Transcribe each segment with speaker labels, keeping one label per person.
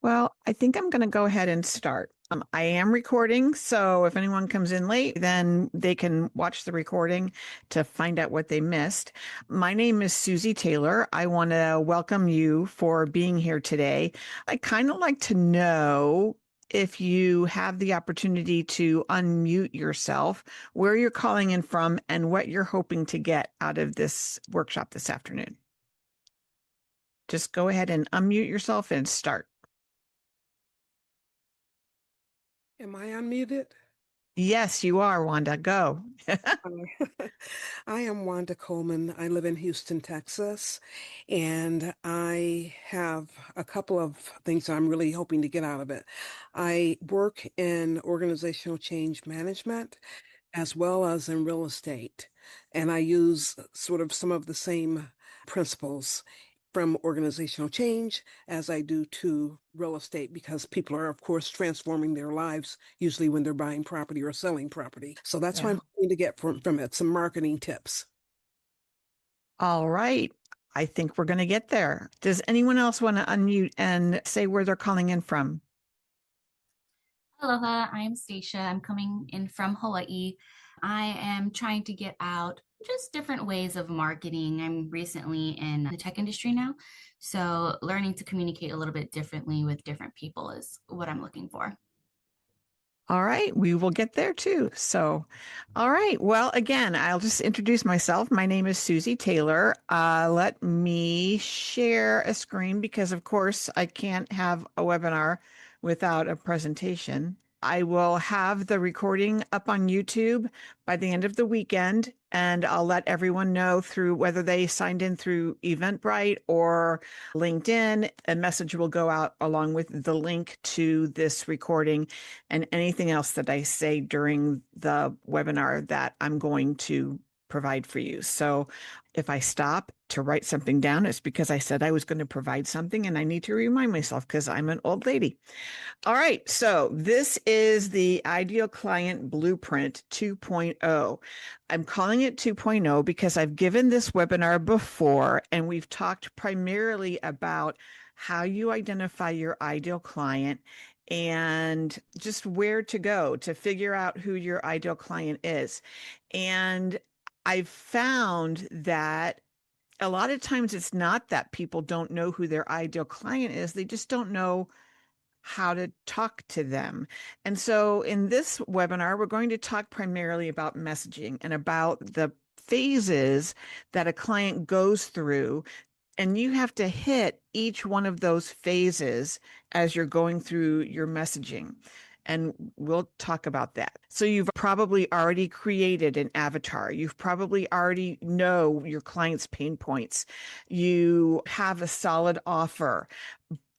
Speaker 1: Well, I think I'm going to go ahead and start. I am recording, so if anyone comes in late, then they can watch the recording to find out what they missed. My name is Susie Taylor. I want to welcome you for being here today. I kind of like to know if you have the opportunity to unmute yourself, where you're calling in from, and what you're hoping to get out of this workshop this afternoon. Just go ahead and unmute yourself and start.
Speaker 2: Am I unmuted?
Speaker 1: Yes, you are, Wanda. Go.
Speaker 2: Hi. I am Wanda Coleman. I live in Houston, Texas, and I have a couple of things I'm really hoping to get out of it. I work in organizational change management as well as in real estate, and I use sort of some of the same principles from organizational change as I do to real estate because people are, of course, transforming their lives usually when they're buying property or selling property. So that's what
Speaker 1: Yeah.
Speaker 2: I'm going to get from it, some marketing tips.
Speaker 1: All right. I think we're going to get there. Does anyone else want to unmute and say where they're calling in from?
Speaker 3: Aloha, I'm Stacia. I'm coming in from Hawaii. I am trying to get out just different ways of marketing. I'm recently in the tech industry now, so learning to communicate a little bit differently with different people is what I'm looking for.
Speaker 1: All right, we will get there too. So, all right. Well, again, I'll just introduce myself. My name is Susie Taylor. Let me share a screen because, of course, I can't have a webinar without a presentation. I will have the recording up on YouTube by the end of the weekend, and I'll let everyone know through whether they signed in through Eventbrite or LinkedIn. A message will go out along with the link to this recording and anything else that I say during the webinar that I'm going to provide for you. So if I stop to write something down, it's because I said I was going to provide something and I need to remind myself because I'm an old lady. All right. So this is the Ideal Client Blueprint 2.0. I'm calling it 2.0 because I've given this webinar before and we've talked primarily about how you identify your ideal client and just where to go to figure out who your ideal client is. And I've found that a lot of times it's not that people don't know who their ideal client is, they just don't know how to talk to them. And so in this webinar, we're going to talk primarily about messaging and about the phases that a client goes through. And you have to hit each one of those phases as you're going through your messaging. And we'll talk about that. So you've probably already created an avatar. You've probably already know your client's pain points. You have a solid offer,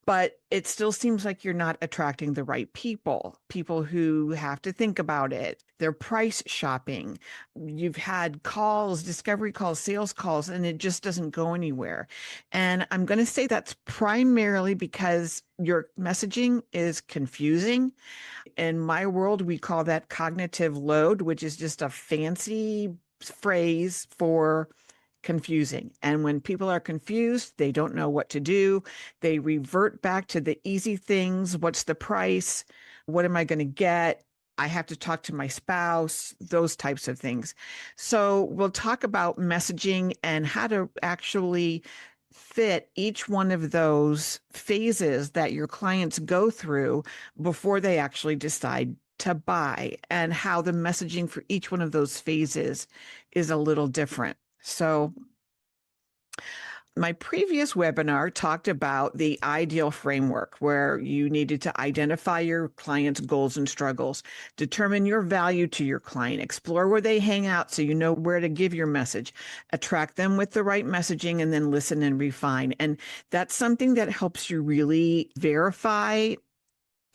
Speaker 1: but it still seems like you're not attracting the right people who have to think about it. They're price shopping. You've had calls, discovery calls, sales calls, and it just doesn't go anywhere. And I'm going to say that's primarily because your messaging is confusing. In my world, we call that cognitive load, which is just a fancy phrase for confusing. And when people are confused, they don't know what to do. They revert back to the easy things. What's the price? What am I going to get? I have to talk to my spouse, those types of things. So we'll talk about messaging and how to actually fit each one of those phases that your clients go through before they actually decide to buy, and how the messaging for each one of those phases is a little different. So my previous webinar talked about the ideal framework where you needed to identify your client's goals and struggles, determine your value to your client, explore where they hang out so you know where to give your message, attract them with the right messaging, and then listen and refine. And that's something that helps you really verify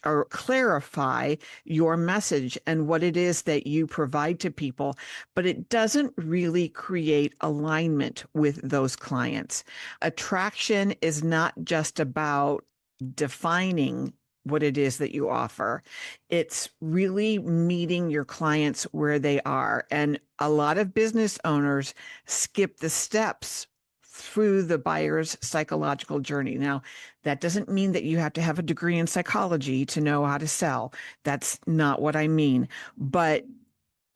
Speaker 1: or clarify your message and what it is that you provide to people, but it doesn't really create alignment with those clients. Attraction is not just about defining what it is that you offer. It's really meeting your clients where they are. And a lot of business owners skip the steps through the buyer's psychological journey. Now, that doesn't mean that you have to have a degree in psychology to know how to sell. That's not what I mean. But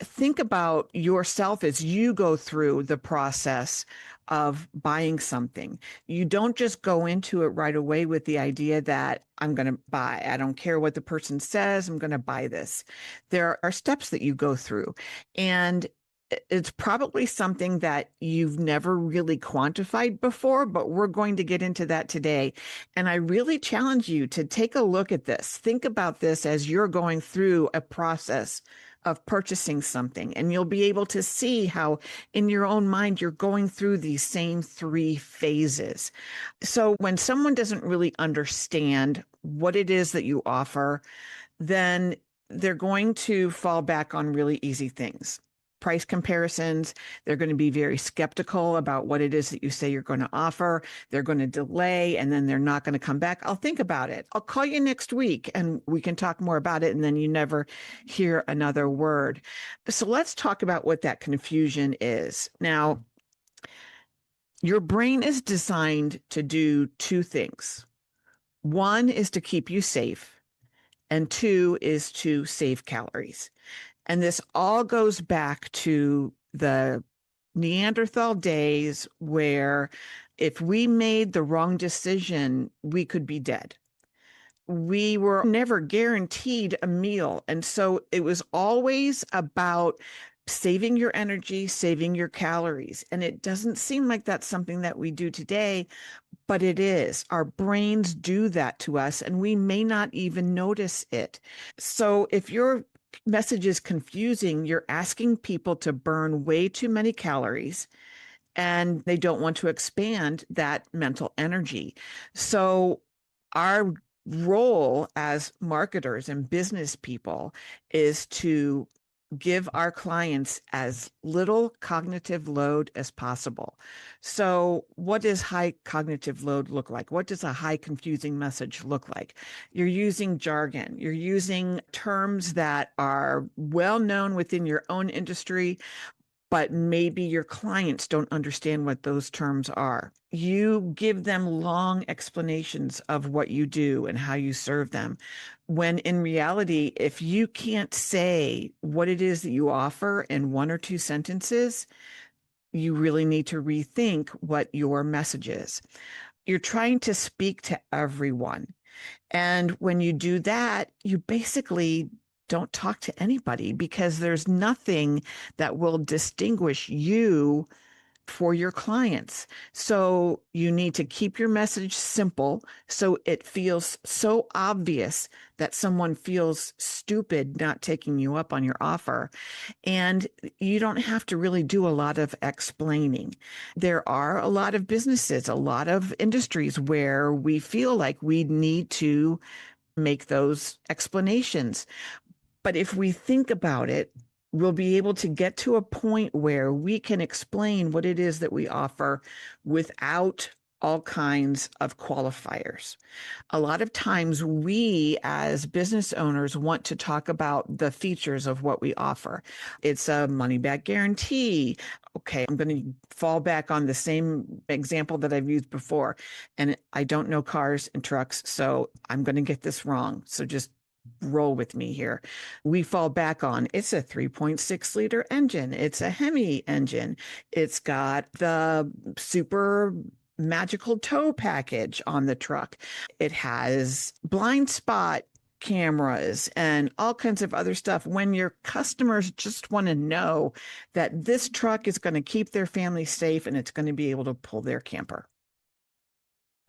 Speaker 1: think about yourself as you go through the process of buying something. You don't just go into it right away with the idea that I'm going to buy. I don't care what the person says, I'm going to buy this. There are steps that you go through. And it's probably something that you've never really quantified before, but we're going to get into that today. And I really challenge you to take a look at this. Think about this as you're going through a process of purchasing something, and you'll be able to see how in your own mind you're going through these same three phases. So when someone doesn't really understand what it is that you offer, then they're going to fall back on really easy things. Price comparisons. They're going to be very skeptical about what it is that you say you're going to offer. They're going to delay, and then they're not going to come back. I'll think about it. I'll call you next week and we can talk more about it. And then you never hear another word. So let's talk about what that confusion is. Now, your brain is designed to do two things. One is to keep you safe, and two is to save calories. And this all goes back to the Neanderthal days where if we made the wrong decision, we could be dead. We were never guaranteed a meal. And so it was always about saving your energy, saving your calories. And it doesn't seem like that's something that we do today, but it is. Our brains do that to us, and we may not even notice it. So if your message is confusing, you're asking people to burn way too many calories, and they don't want to expand that mental energy. So our role as marketers and business people is to give our clients as little cognitive load as possible. So what does high cognitive load look like? What does a high confusing message look like? You're using jargon. You're using terms that are well known within your own industry, but maybe your clients don't understand what those terms are. You give them long explanations of what you do and how you serve them. When in reality, if you can't say what it is that you offer in one or two sentences, you really need to rethink what your message is. You're trying to speak to everyone. And when you do that, you basically don't talk to anybody because there's nothing that will distinguish you for your clients. So you need to keep your message simple so it feels so obvious that someone feels stupid not taking you up on your offer. And you don't have to really do a lot of explaining. There are a lot of businesses, a lot of industries where we feel like we need to make those explanations. But if we think about it, we'll be able to get to a point where we can explain what it is that we offer without all kinds of qualifiers. A lot of times we as business owners want to talk about the features of what we offer. It's a money back guarantee. Okay, I'm going to fall back on the same example that I've used before. And I don't know cars and trucks, so I'm going to get this wrong. So just roll with me here. We fall back on it's a 3.6 liter engine. It's a Hemi engine. It's got the super magical tow package on the truck. It has blind spot cameras and all kinds of other stuff. When your customers just want to know that this truck is going to keep their family safe and it's going to be able to pull their camper.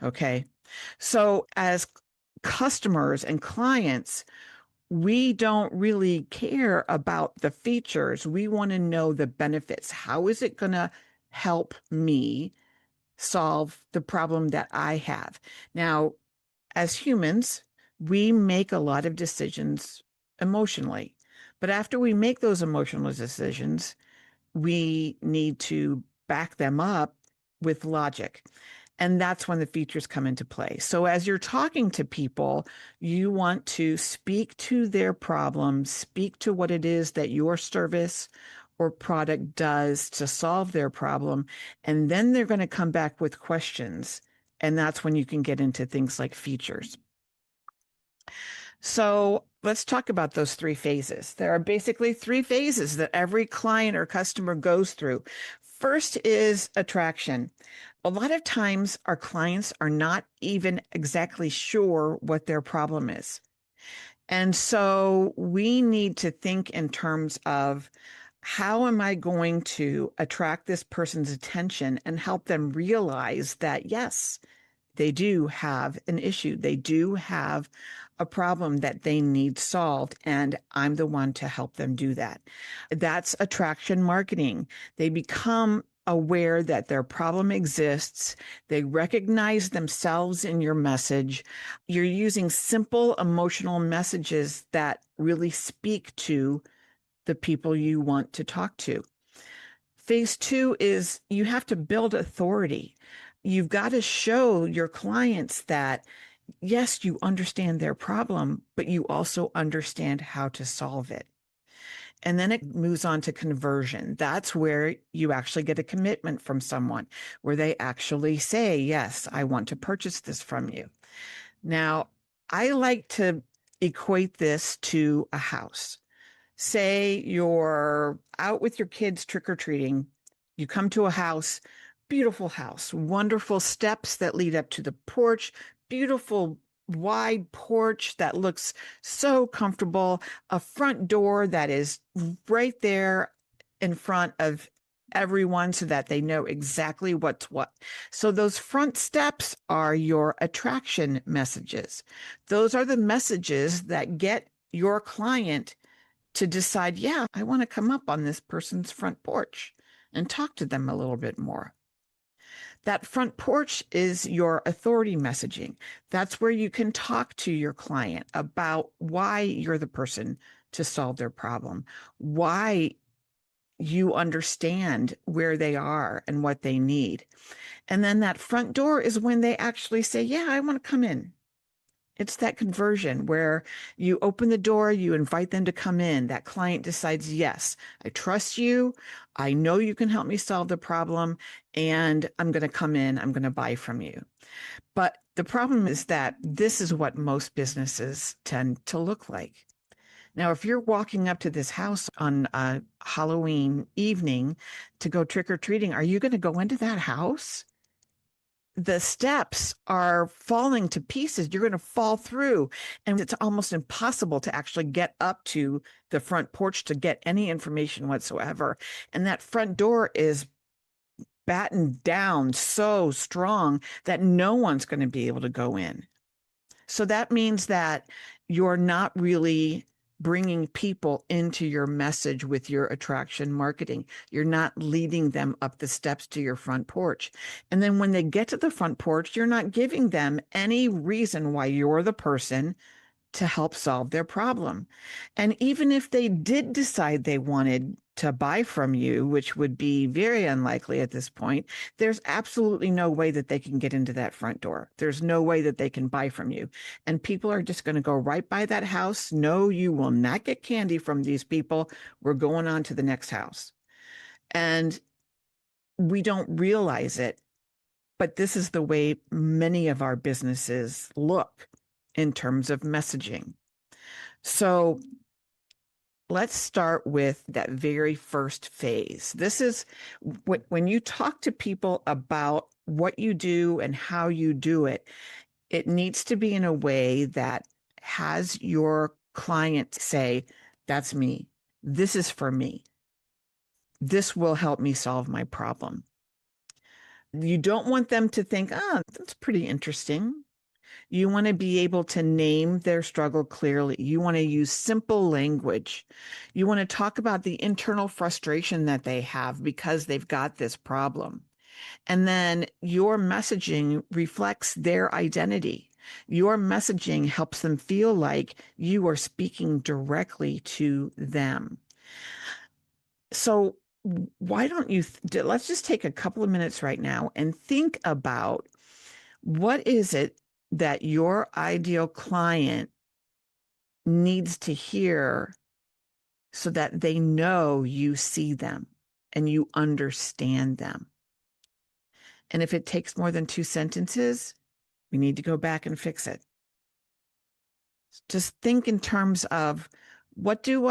Speaker 1: Okay. So as customers and clients, we don't really care about the features. We want to know the benefits. How is it going to help me solve the problem that I have? Now, as humans, we make a lot of decisions emotionally. But after we make those emotional decisions, we need to back them up with logic. And that's when the features come into play. So as you're talking to people, you want to speak to their problems, speak to what it is that your service or product does to solve their problem. And then they're going to come back with questions. And that's when you can get into things like features. So let's talk about those three phases. There are basically three phases that every client or customer goes through. First is attraction. A lot of times our clients are not even exactly sure what their problem is. And so we need to think in terms of, how am I going to attract this person's attention and help them realize that, yes, they do have an issue. They do have a problem that they need solved, and I'm the one to help them do that. That's attraction marketing. They become aware that their problem exists. They recognize themselves in your message. You're using simple emotional messages that really speak to the people you want to talk to. Phase two is you have to build authority. You've got to show your clients that, yes, you understand their problem, but you also understand how to solve it. And then it moves on to conversion. That's where you actually get a commitment from someone, where they actually say, yes, I want to purchase this from you. Now, I like to equate this to a house. Say you're out with your kids trick-or-treating, you come to a house, beautiful house, wonderful steps that lead up to the porch, beautiful wide porch that looks so comfortable, a front door that is right there in front of everyone so that they know exactly what's what. So those front steps are your attraction messages. Those are the messages that get your client to decide, yeah, I want to come up on this person's front porch and talk to them a little bit more. That front porch is your authority messaging. That's where you can talk to your client about why you're the person to solve their problem, why you understand where they are and what they need. And then that front door is when they actually say, yeah, I want to come in. It's that conversion where you open the door, you invite them to come in. That client decides, yes, I trust you. I know you can help me solve the problem, and I'm going to come in. I'm going to buy from you. But the problem is that this is what most businesses tend to look like. Now, if you're walking up to this house on a Halloween evening to go trick or treating, are you going to go into that house? The steps are falling to pieces. You're going to fall through, and it's almost impossible to actually get up to the front porch to get any information whatsoever. And that front door is battened down so strong that no one's going to be able to go in. So that means that you're not really bringing people into your message with your attraction marketing. You're not leading them up the steps to your front porch. And then when they get to the front porch, you're not giving them any reason why you're the person to help solve their problem. And even if they did decide they wanted to buy from you, which would be very unlikely at this point, there's absolutely no way that they can get into that front door. There's no way that they can buy from you. And people are just going to go right by that house. No, you will not get candy from these people. We're going on to the next house. And we don't realize it, but this is the way many of our businesses look in terms of messaging. So let's start with that very first phase. This is when you talk to people about what you do and how you do it, it needs to be in a way that has your client say, that's me. This is for me. This will help me solve my problem. You don't want them to think, oh, that's pretty interesting. You want to be able to name their struggle clearly. You want to use simple language. You want to talk about the internal frustration that they have because they've got this problem. And then your messaging reflects their identity. Your messaging helps them feel like you are speaking directly to them. So why don't you, let's just take a couple of minutes right now and think about, what is it that your ideal client needs to hear so that they know you see them and you understand them. And if it takes more than 2 sentences, we need to go back and fix it. Just think in terms of how do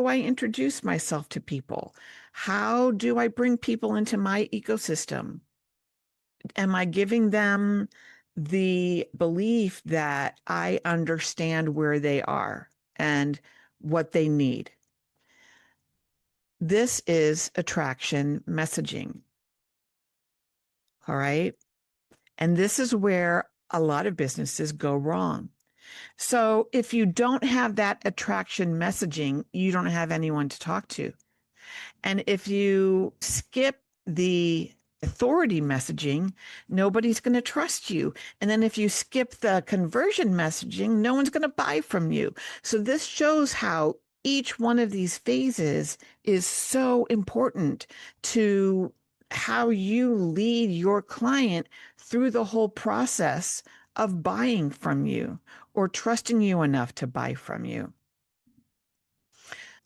Speaker 1: I introduce myself to people? How do I bring people into my ecosystem? Am I giving them the belief that I understand where they are and what they need? This is attraction messaging. All right. And this is where a lot of businesses go wrong. So if you don't have that attraction messaging, you don't have anyone to talk to. And if you skip the authority messaging, nobody's going to trust you. And then if you skip the conversion messaging, no one's going to buy from you. So this shows how each one of these phases is so important to how you lead your client through the whole process of buying from you or trusting you enough to buy from you.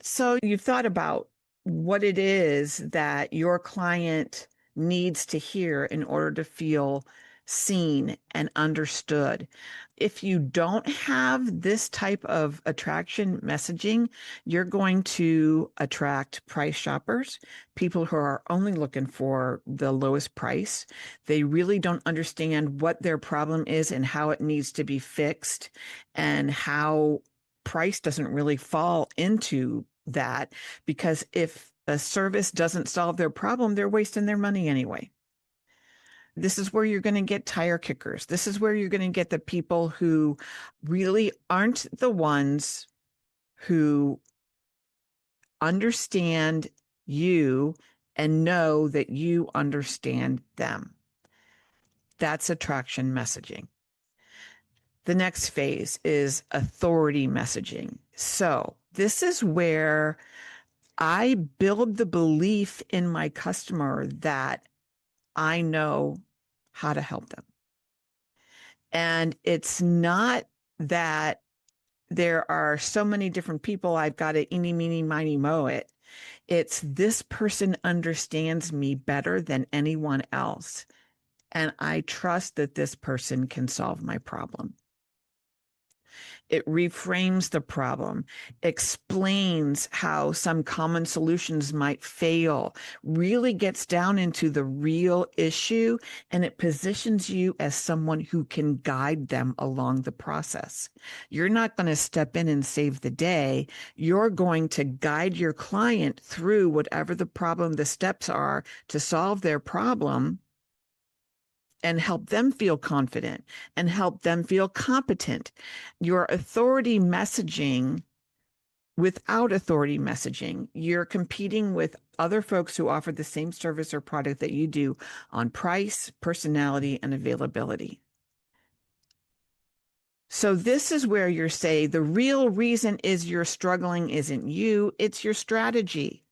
Speaker 1: So you've thought about what it is that your client needs to hear in order to feel seen and understood. If you don't have this type of attraction messaging, you're going to attract price shoppers, people who are only looking for the lowest price. They really don't understand what their problem is and how it needs to be fixed and how price doesn't really fall into that, because if a service doesn't solve their problem, they're wasting their money anyway. This is where you're going to get tire kickers. This is where you're going to get the people who really aren't the ones who understand you and know that you understand them. That's attraction messaging. The next phase is authority messaging. So this is where I build the belief in my customer that I know how to help them. And it's not that there are so many different people, I've got to eeny, meeny, miny, moe it. It's this person understands me better than anyone else. And I trust that this person can solve my problem. It reframes the problem, explains how some common solutions might fail, really gets down into the real issue, and it positions you as someone who can guide them along the process. You're not going to step in and save the day. You're going to guide your client through whatever the problem, the steps are to solve their problem, and help them feel confident and help them feel competent. Your authority messaging, without authority messaging, you're competing with other folks who offer the same service or product that you do on price, personality, and availability. So this is where you're saying the real reason is you're struggling isn't you, it's your strategy.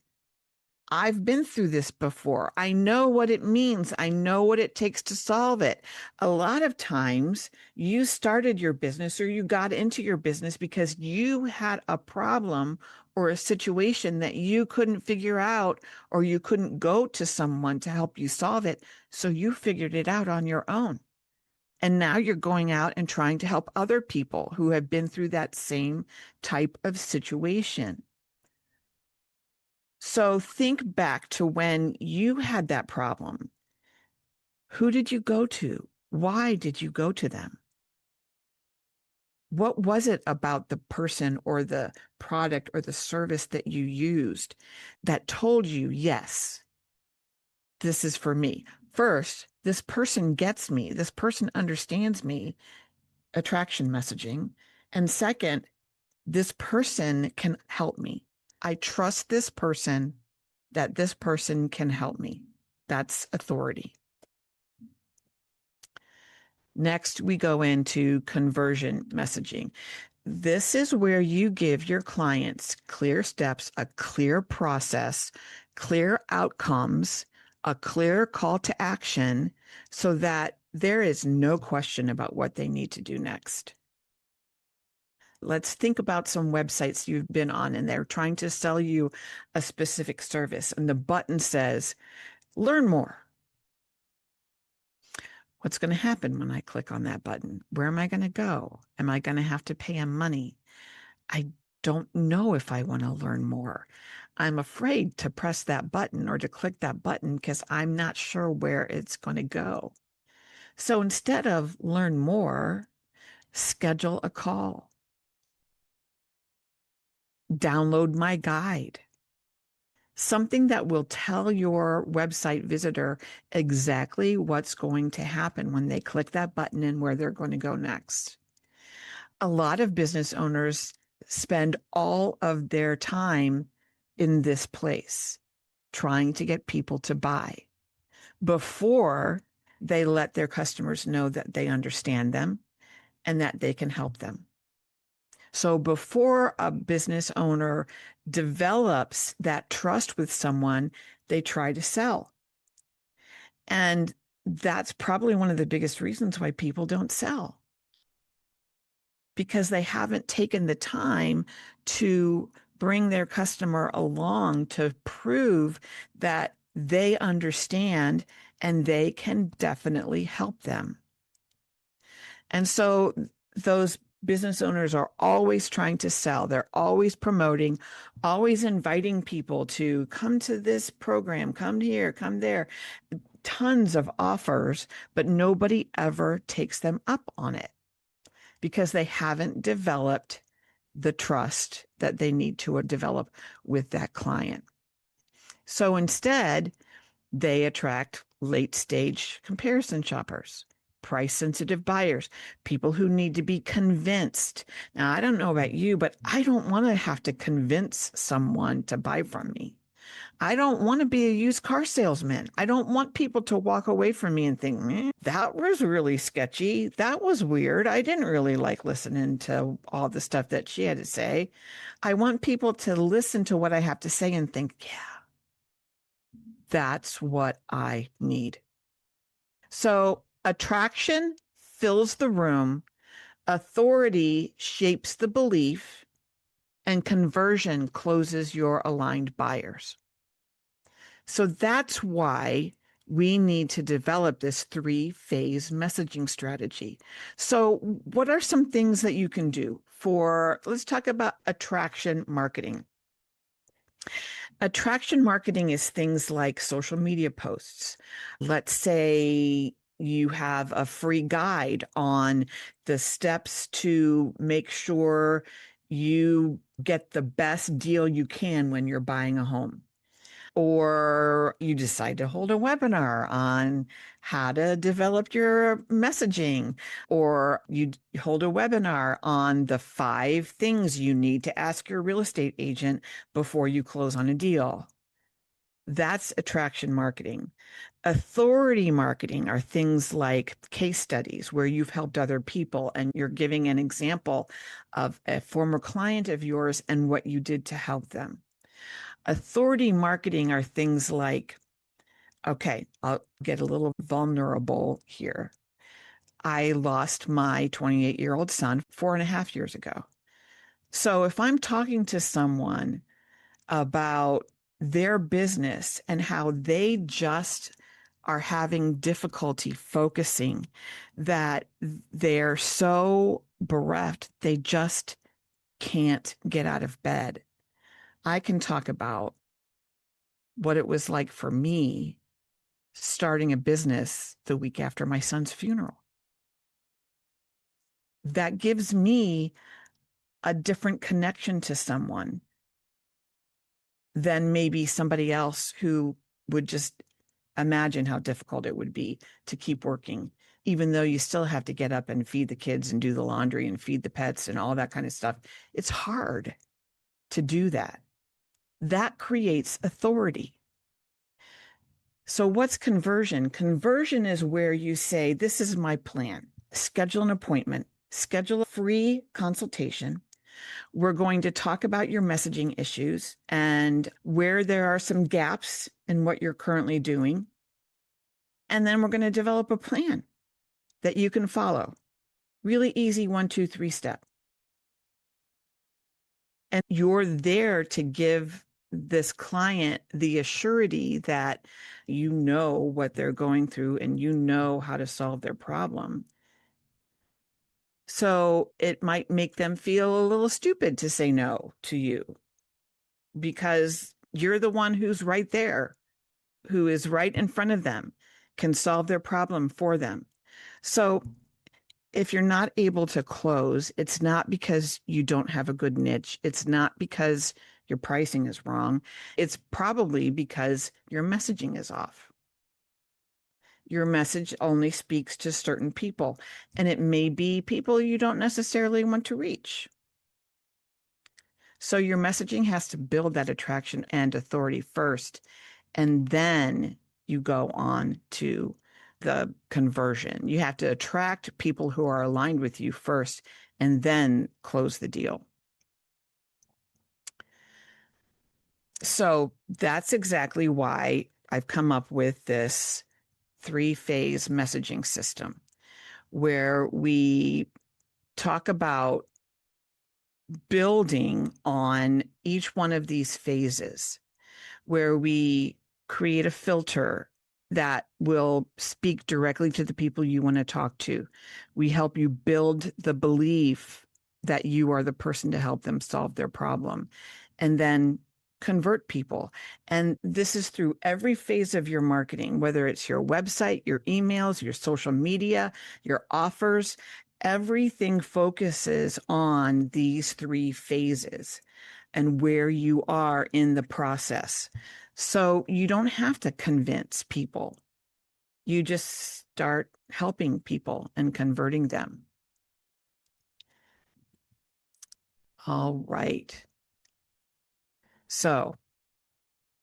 Speaker 1: I've been through this before. I know what it means. I know what it takes to solve it. A lot of times you started your business or you got into your business because you had a problem or a situation that you couldn't figure out, or you couldn't go to someone to help you solve it. So you figured it out on your own. And now you're going out and trying to help other people who have been through that same type of situation. So think back to when you had that problem. Who did you go to? Why did you go to them? What was it about the person or the product or the service that you used that told you, yes, this is for me? First, this person gets me. This person understands me, attraction messaging. And second, this person can help me. I trust this person, that this person can help me. That's authority. Next, we go into conversion messaging. This is where you give your clients clear steps, a clear process, clear outcomes, a clear call to action so that there is no question about what they need to do next. Let's think about some websites you've been on and they're trying to sell you a specific service, and the button says, learn more. What's going to happen when I click on that button? Where am I going to go? Am I going to have to pay him money? I don't know if I want to learn more. I'm afraid to press that button or to click that button because I'm not sure where it's going to go. So instead of learn more, schedule a call, download my guide, something that will tell your website visitor exactly what's going to happen when they click that button and where they're going to go next. A lot of business owners spend all of their time in this place trying to get people to buy before they let their customers know that they understand them and that they can help them. So before a business owner develops that trust with someone, they try to sell. And that's probably one of the biggest reasons why people don't sell, because they haven't taken the time to bring their customer along to prove that they understand and they can definitely help them. And so those business owners are always trying to sell. They're always promoting, always inviting people to come to this program, come here, come there. Tons of offers, but nobody ever takes them up on it because they haven't developed the trust that they need to develop with that client. So instead, they attract late stage comparison shoppers, price sensitive buyers, people who need to be convinced. Now, I don't know about you, but I don't want to have to convince someone to buy from me. I don't want to be a used car salesman. I don't want people to walk away from me and think, that was really sketchy. That was weird. I didn't really like listening to all the stuff that she had to say. I want people to listen to what I have to say and think, yeah, that's what I need. So attraction fills the room, authority shapes the belief, and conversion closes your aligned buyers. So that's why we need to develop this 3-phase messaging strategy. So what are some things that you can do for, let's talk about attraction marketing. Attraction marketing is things like social media posts. Let's say you have a free guide on the steps to make sure you get the best deal you can when you're buying a home. Or you decide to hold a webinar on how to develop your messaging, or you hold a webinar on the 5 things you need to ask your real estate agent before you close on a deal. That's attraction marketing. Authority marketing are things like case studies where you've helped other people and you're giving an example of a former client of yours and what you did to help them. Authority marketing are things like, okay, I'll get a little vulnerable here. I lost my 28-year-old son 4.5 years ago. So if I'm talking to someone about their business and how they just are having difficulty focusing, that they're so bereft, they just can't get out of bed, I can talk about what it was like for me starting a business the week after my son's funeral. That gives me a different connection to someone than maybe somebody else who would just imagine how difficult it would be to keep working, even though you still have to get up and feed the kids and do the laundry and feed the pets and all that kind of stuff. It's hard to do that. That creates authority. So what's conversion? Conversion is where you say, this is my plan. Schedule an appointment, schedule a free consultation. We're going to talk about your messaging issues and where there are some gaps in what you're currently doing. And then we're going to develop a plan that you can follow. Really easy 1, 2, 3 step. And you're there to give this client the assurity that you know what they're going through and you know how to solve their problem. So it might make them feel a little stupid to say no to you because you're the one who's right there, who is right in front of them, can solve their problem for them. So if you're not able to close, it's not because you don't have a good niche. It's not because your pricing is wrong. It's probably because your messaging is off. Your message only speaks to certain people, and it may be people you don't necessarily want to reach. So your messaging has to build that attraction and authority first, and then you go on to the conversion. You have to attract people who are aligned with you first and then close the deal. So that's exactly why I've come up with this 3-phase messaging system where we talk about building on each one of these phases, where we create a filter that will speak directly to the people you want to talk to. We help you build the belief that you are the person to help them solve their problem, and then convert people. And this is through every phase of your marketing, whether it's your website, your emails, your social media, your offers. Everything focuses on these 3 phases and where you are in the process. So you don't have to convince people. You just start helping people and converting them. All right. So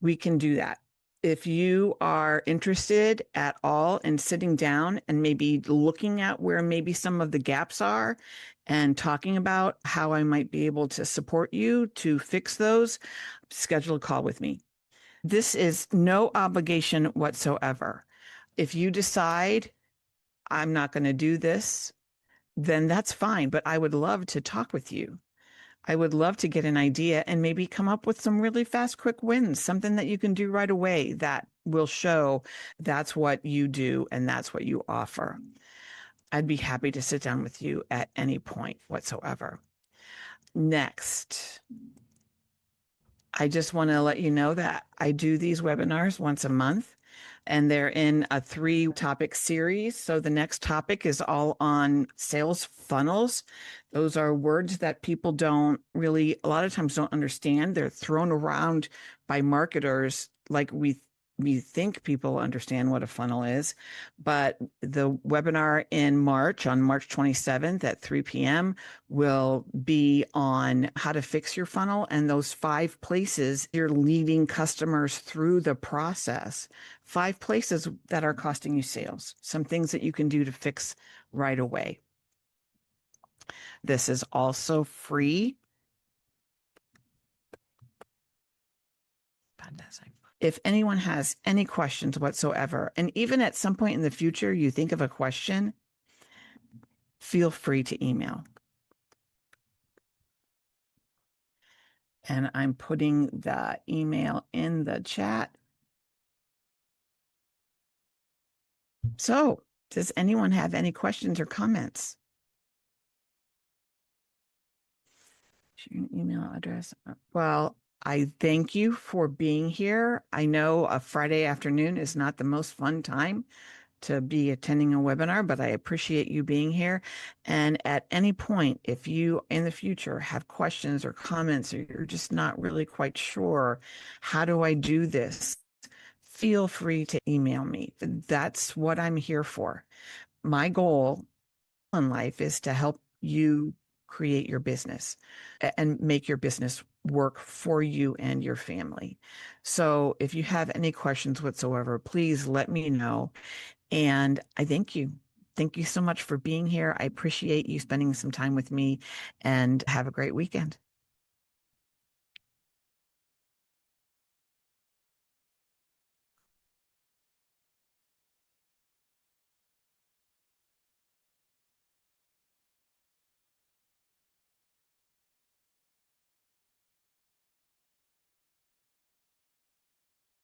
Speaker 1: we can do that. If you are interested at all in sitting down and maybe looking at where maybe some of the gaps are and talking about how I might be able to support you to fix those, schedule a call with me. This is no obligation whatsoever. If you decide I'm not going to do this, then that's fine. But I would love to talk with you. I would love to get an idea and maybe come up with some really fast, quick wins, something that you can do right away that will show that's what you do and that's what you offer. I'd be happy to sit down with you at any point whatsoever. Next, I just want to let you know that I do these webinars once a month, and they're in a 3-topic series. So the next topic is all on sales funnels. Those are words that people don't really, a lot of times don't understand. They're thrown around by marketers like we think people understand what a funnel is. But the webinar in March, on March 27th at 3 p.m., will be on how to fix your funnel and those 5 places you're leading customers through the process. 5 places that are costing you sales, some things that you can do to fix right away. This is also free. Fantastic. If anyone has any questions whatsoever, and even at some point in the future you think of a question, feel free to email. And I'm putting the email in the chat. So, does anyone have any questions or comments? Your email address. Well, I thank you for being here. I know a Friday afternoon is not the most fun time to be attending a webinar, but I appreciate you being here. And at any point, if you in the future have questions or comments, or you're just not really quite sure, how do I do this? Feel free to email me. That's what I'm here for. My goal in life is to help you create your business and make your business work for you and your family. So if you have any questions whatsoever, please let me know. And I thank you. Thank you so much for being here. I appreciate you spending some time with me, and have a great weekend.